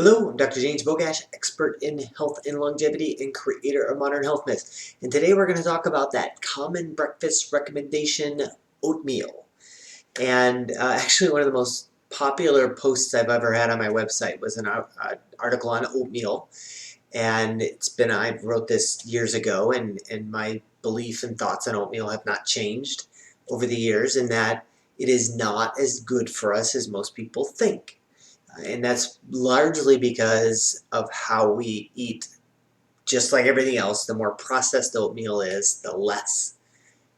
Hello, I'm Dr. James Bogash, expert in health and longevity and creator of Modern Health Myths. And today we're going to talk about that common breakfast recommendation, oatmeal. And actually one of the most popular posts I've ever had on my website was an article on oatmeal. And I wrote this years ago, and my belief and thoughts on oatmeal have not changed over the years, in that it is not as good for us as most people think. And that's largely because of how we eat. Just like everything else, the more processed oatmeal is, the less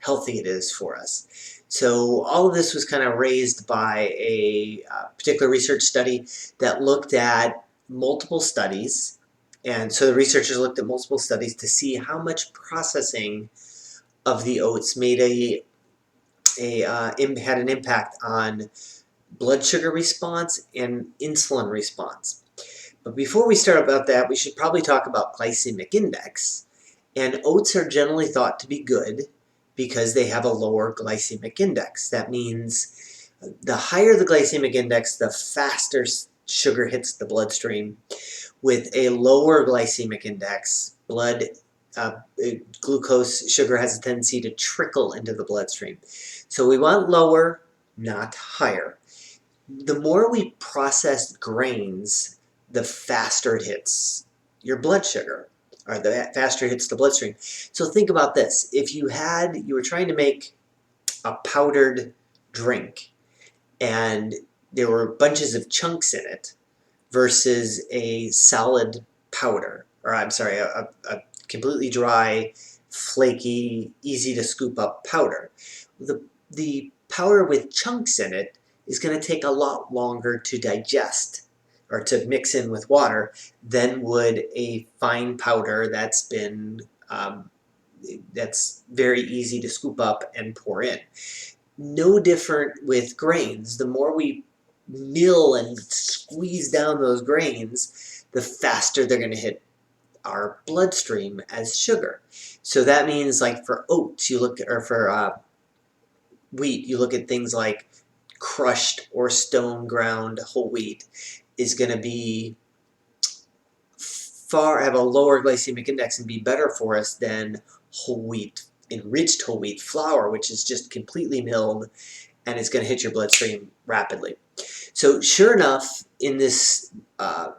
healthy it is for us. So all of this was kind of raised by a particular research study that looked at multiple studies. And so the researchers looked at multiple studies to see how much processing of the oats had an impact on blood sugar response and insulin response. But before we start about that, we should probably talk about glycemic index. And oats are generally thought to be good because they have a lower glycemic index. That means the higher the glycemic index, the faster sugar hits the bloodstream. With a lower glycemic index, glucose sugar has a tendency to trickle into the bloodstream. So we want lower, not higher. The more we process grains, the faster it hits your blood sugar, or the faster it hits the bloodstream. So think about this. If you were trying to make a powdered drink and there were bunches of chunks in it versus a solid powder, or I'm sorry, a completely dry, flaky, easy to scoop up powder. The powder with chunks in it is going to take a lot longer to digest or to mix in with water than would a fine powder that's very easy to scoop up and pour in. No different with grains. The more we mill and squeeze down those grains, the faster they're going to hit our bloodstream as sugar. So that means, like for oats, for wheat, you look at things like crushed or stone ground whole wheat is going to have a lower glycemic index and be better for us than enriched whole wheat flour, which is just completely milled and it's going to hit your bloodstream rapidly. So sure enough, in this, the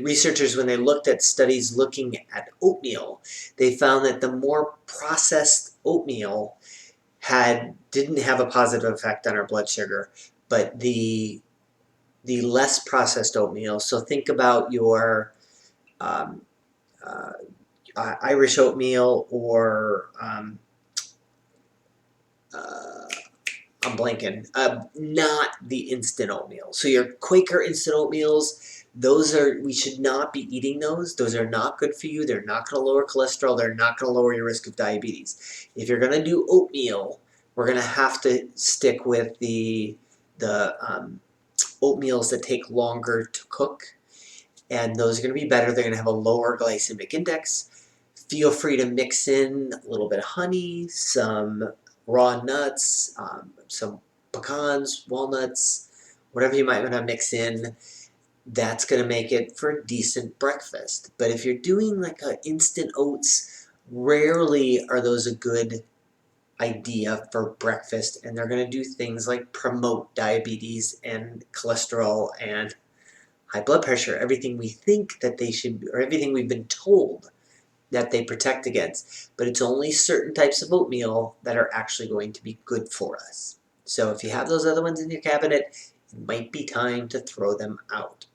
researchers, when they looked at studies looking at oatmeal, they found that the more processed oatmeal didn't have a positive effect on our blood sugar, but the less processed oatmeal, so think about your Irish oatmeal, or I'm blanking, not the instant oatmeal. So your Quaker instant oatmeals, we should not be eating those. Those are not good for you. They're not going to lower cholesterol. They're not going to lower your risk of diabetes. If you're going to do oatmeal, we're going to have to stick with the oatmeals that take longer to cook, and those are going to be better. They're going to have a lower glycemic index. Feel free to mix in a little bit of honey, some raw nuts, some pecans, walnuts, whatever you might want to mix in. That's going to make it for a decent breakfast. But if you're doing like an instant oats, rarely are those a good idea for breakfast, and they're going to do things like promote diabetes and cholesterol and high blood pressure, everything we think that they should, or everything we've been told that they protect against. But it's only certain types of oatmeal that are actually going to be good for us. So if you have those other ones in your cabinet, it might be time to throw them out.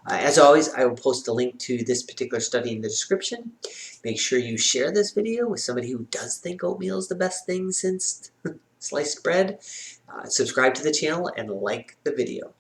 As always, I will post a link to this particular study in the description. Make sure you share this video with somebody who does think oatmeal is the best thing since sliced bread. Subscribe to the channel and like the video.